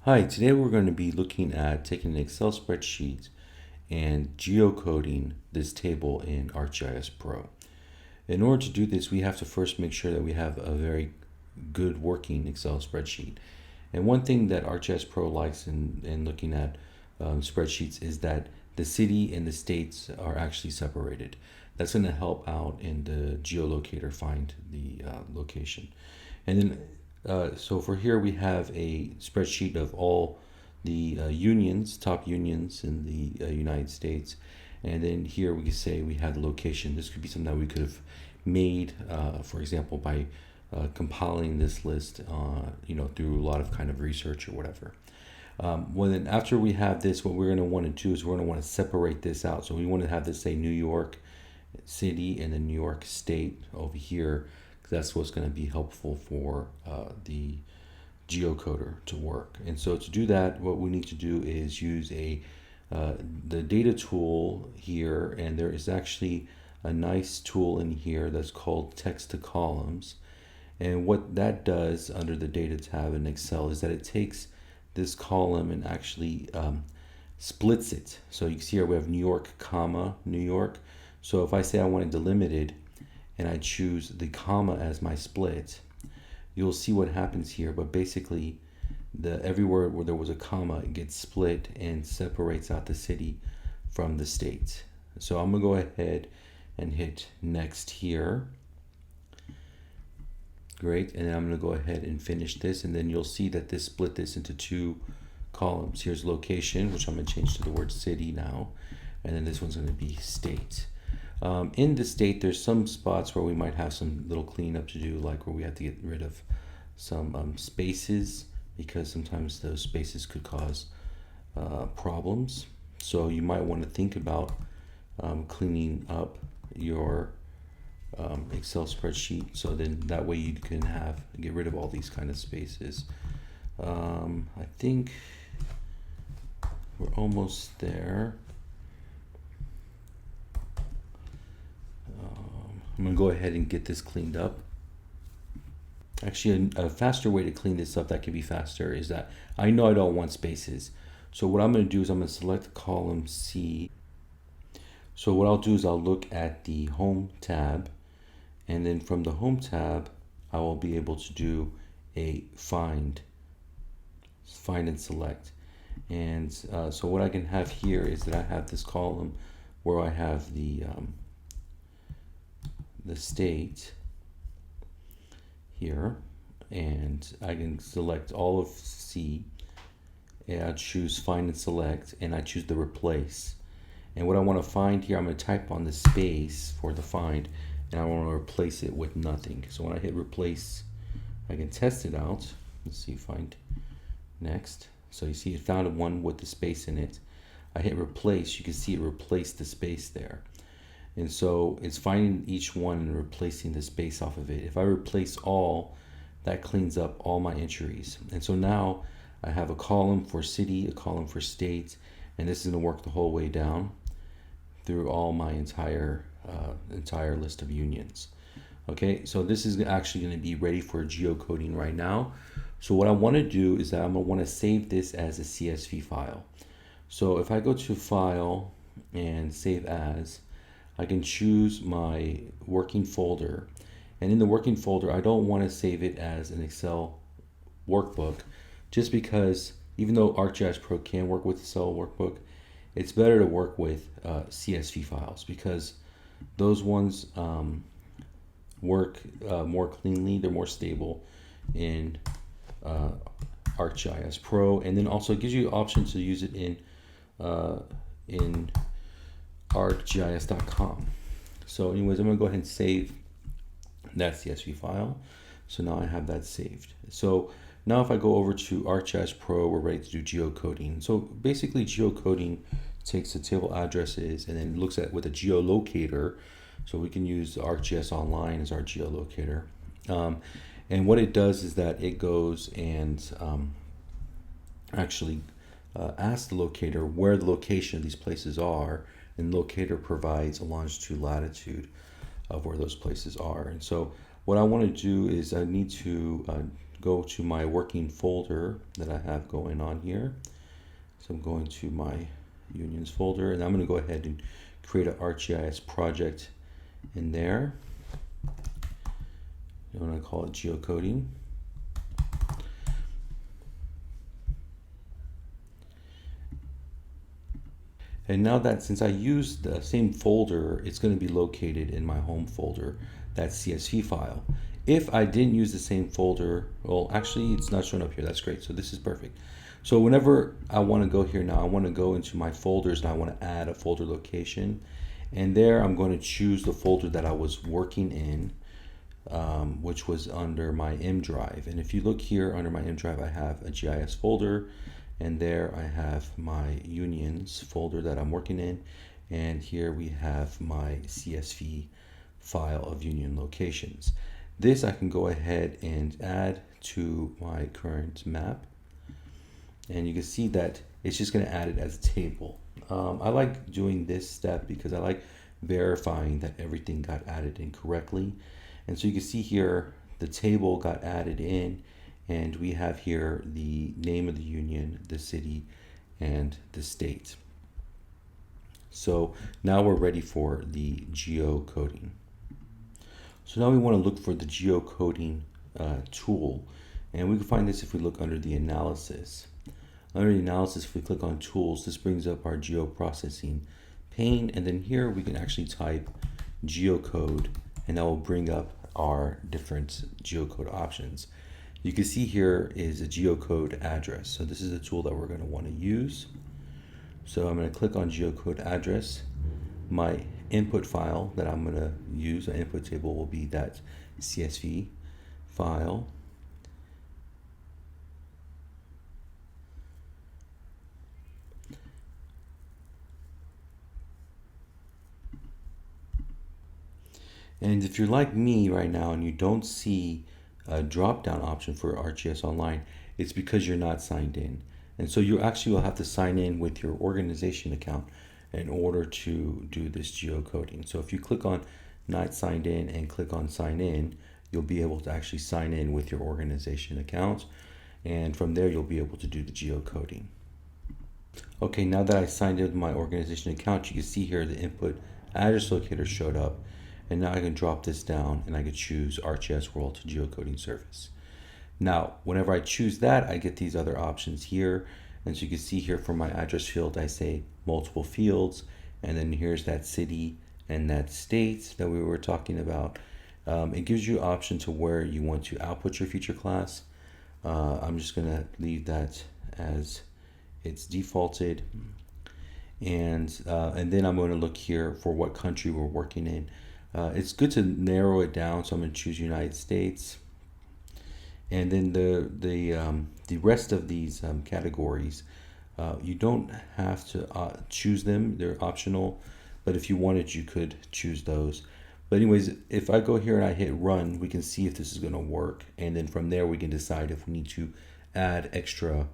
Hi, today we're going to be looking at taking an Excel spreadsheet and geocoding this table in ArcGIS Pro. In order to do this, we have to first make sure that we have a very good working Excel spreadsheet. And one thing that ArcGIS Pro likes in looking at spreadsheets is that the city and the states are actually separated. That's going to help out in the geolocator find the location. And then, so for here we have a spreadsheet of all the unions, top unions in the United States. And then here we can say we have the location. This could be something that we could have made, for example, by compiling this list, through a lot of kind of research or whatever. Well, then after we have this, what we're going to want to do is we're going to want to separate this out. So we want to have this say New York City and then New York State over here, because that's what's going to be helpful for the geocoder to work. And so to do that, what we need to do is use the data tool here, and there is actually a nice tool in here that's called text to columns. And what that does under the data tab in Excel is that it takes this column and actually splits it. So you can see here we have New York, comma, New York. So if I say I want it delimited and I choose the comma as my split, you'll see what happens here. But basically, everywhere where there was a comma, it gets split and separates out the city from the state. So I'm gonna go ahead and hit next here. Great, and then I'm going to go ahead and finish this, and then you'll see that this split this into two columns. Here's location, which I'm going to change to the word city now, and then this one's going to be state. In the state, there's some spots where we might have some little cleanup to do, like where we have to get rid of some spaces, because sometimes those spaces could cause problems. So you might want to think about cleaning up your Excel spreadsheet, so then that way you can get rid of all these kind of spaces. I think we're almost there. I'm gonna go ahead and get this cleaned up. Actually, a faster way to clean this up that could be faster is that I know I don't want spaces. So what I'm gonna do is I'm gonna select column C. So what I'll do is I'll look at the Home tab, and then from the Home tab, I will be able to do a find and select. And so what I can have here is that I have this column where I have the state here, and I can select all of C, and I choose find and select, and I choose the replace. And what I want to find here, I'm going to type on the space for the find, and I want to replace it with nothing. So when I hit replace, I can test it out. Let's see, find next. So you see it found one with the space in it. I hit replace, you can see it replaced the space there. And so it's finding each one and replacing the space off of it. If I replace all, that cleans up all my entries. And so now I have a column for city, a column for state, and this is going to work the whole way down through all my entire list of unions. Okay, so this is actually going to be ready for geocoding right now. So what I want to do is that I'm going to want to save this as a CSV file. So if I go to File and Save As, I can choose my working folder. And in the working folder, I don't want to save it as an Excel workbook, just because even though ArcGIS Pro can work with Excel workbook, it's better to work with CSV files, because those ones work more cleanly, they're more stable in ArcGIS Pro, and then also it gives you options to use it in ArcGIS.com. So anyways, I'm going to go ahead and save that CSV file. So now I have that saved. So now if I go over to ArcGIS Pro, we're ready to do geocoding. So basically geocoding takes the table addresses and then looks at with a geolocator. So we can use ArcGIS Online as our geolocator. And what it does is that it goes and actually asks the locator where the location of these places are, and locator provides a longitude, latitude of where those places are. And so what I want to do is I need to go to my working folder that I have going on here. So I'm going to my unions folder, and I'm going to go ahead and create an ArcGIS project in there. I'm going to call it geocoding. And now that since I used the same folder, it's going to be located in my home folder, that CSV file. If I didn't use the same folder, well, actually it's not showing up here. That's great. So this is perfect. So whenever I want to go here now, I want to go into my folders and I want to add a folder location. And there I'm going to choose the folder that I was working in, which was under my M drive. And if you look here under my M drive, I have a GIS folder. And there I have my unions folder that I'm working in. And here we have my CSV file of union locations. This I can go ahead and add to my current map. And you can see that it's just going to add it as a table. I like doing this step because I like verifying that everything got added in correctly. And so you can see here the table got added in. And we have here the name of the union, the city, and the state. So now we're ready for the geocoding. So now we want to look for the geocoding tool. And we can find this if we look under the analysis. Under the analysis, if we click on tools, this brings up our geoprocessing pane. And then here we can actually type geocode, and that will bring up our different geocode options. You can see here is a geocode address. So this is a tool that we're going to want to use. So I'm going to click on geocode address. My input file that I'm going to use, an input table, will be that CSV file. And if you're like me right now and you don't see a drop-down option for ArcGIS Online, it's because you're not signed in. And so you actually will have to sign in with your organization account in order to do this geocoding. So if you click on not signed in and click on sign in, you'll be able to actually sign in with your organization account. And from there, you'll be able to do the geocoding. Okay, now that I signed in with my organization account, you can see here the input address locator showed up. And now I can drop this down and I can choose ArcGIS World Geocoding Service. Now, whenever I choose that, I get these other options here. And so you can see here for my address field, I say multiple fields. And then here's that city and that state that we were talking about. It gives you option to where you want to output your feature class. I'm just going to leave that as it's defaulted. And then I'm going to look here for what country we're working in. It's good to narrow it down, so I'm going to choose United States. And then the rest of these categories, you don't have to choose them. They're optional, but if you wanted, you could choose those. But anyways, if I go here and I hit run, we can see if this is going to work. And then from there, we can decide if we need to add extra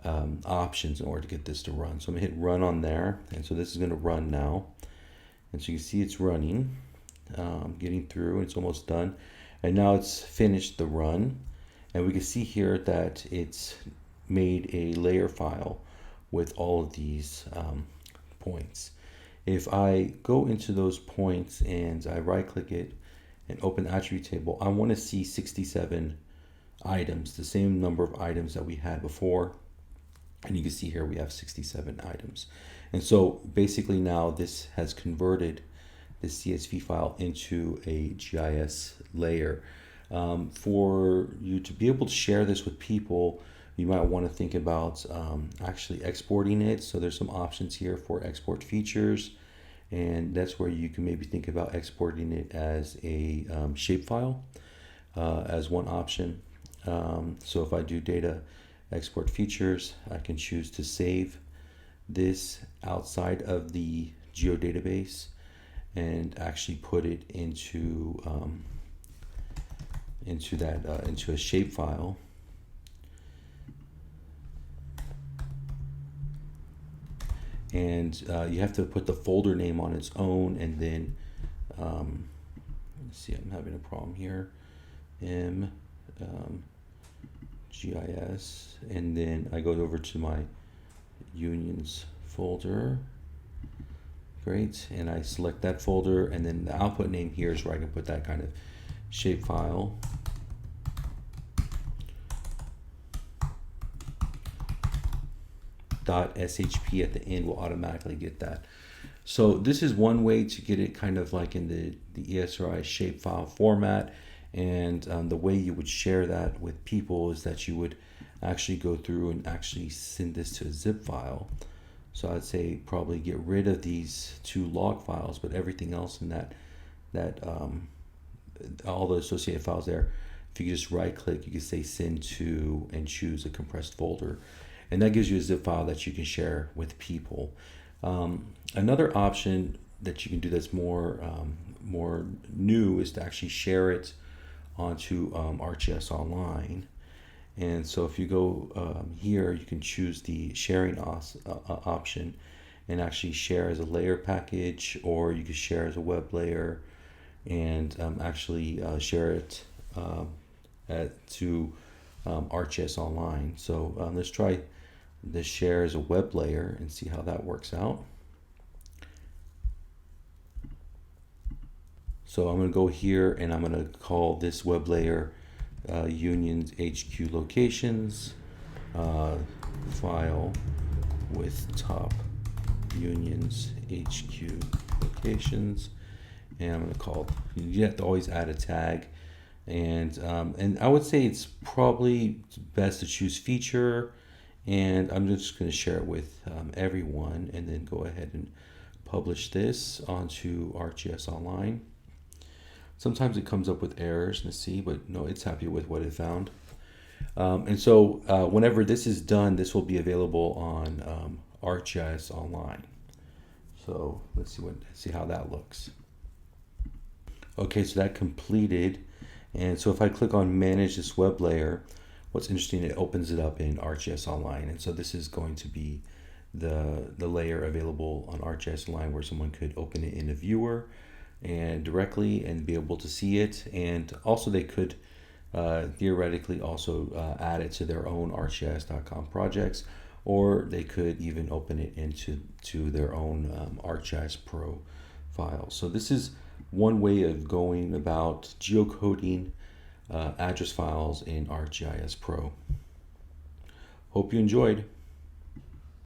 options in order to get this to run. So I'm going to hit run on there. And so this is going to run now. And so you can see it's running. Getting through, and it's almost done, and now it's finished the run, and we can see here that it's made a layer file with all of these points. If I go into those points and I right click it and open the attribute table, I want to see 67 items, the same number of items that we had before, and you can see here we have 67 items. And so basically now this has converted the CSV file into a GIS layer. For you to be able to share this with people, you might want to think about actually exporting it. So there's some options here for export features, and that's where you can maybe think about exporting it as a shapefile as one option. So if I do data export features, I can choose to save this outside of the geodatabase and actually put it into a shapefile. And you have to put the folder name on its own, and then let's see, I'm having a problem here. GIS, and then I go over to my unions folder. Great, and I select that folder, and then the output name here is where I can put that kind of shapefile. .shp at the end will automatically get that. So this is one way to get it kind of like in the ESRI shapefile format. And the way you would share that with people is that you would actually go through and actually send this to a zip file. So I'd say probably get rid of these two log files, but everything else in that all the associated files there, if you just right click, you can say send to and choose a compressed folder. And that gives you a zip file that you can share with people. Another option that you can do that's more new is to actually share it onto ArcGIS Online. And so if you go here, you can choose the sharing option and actually share as a layer package, or you can share as a web layer and actually share it to ArcGIS Online. So let's try this share as a web layer and see how that works out. So I'm going to go here and I'm going to call this web layer unions HQ locations file with top unions HQ locations, and I'm going to call, you have to always add a tag, and I would say it's probably best to choose feature, and I'm just going to share it with everyone, and then go ahead and publish this onto ArcGIS Online. Sometimes it comes up with errors, let's see, but no, it's happy with what it found. And so whenever this is done, this will be available on ArcGIS Online. So let's see how that looks. Okay, so that completed. And so if I click on manage this web layer, what's interesting, it opens it up in ArcGIS Online. And so this is going to be the layer available on ArcGIS Online where someone could open it in a viewer and directly and be able to see it. And also they could theoretically also add it to their own ArcGIS.com projects, or they could even open it into their own ArcGIS Pro file. So this is one way of going about geocoding address files in ArcGIS Pro. Hope you enjoyed.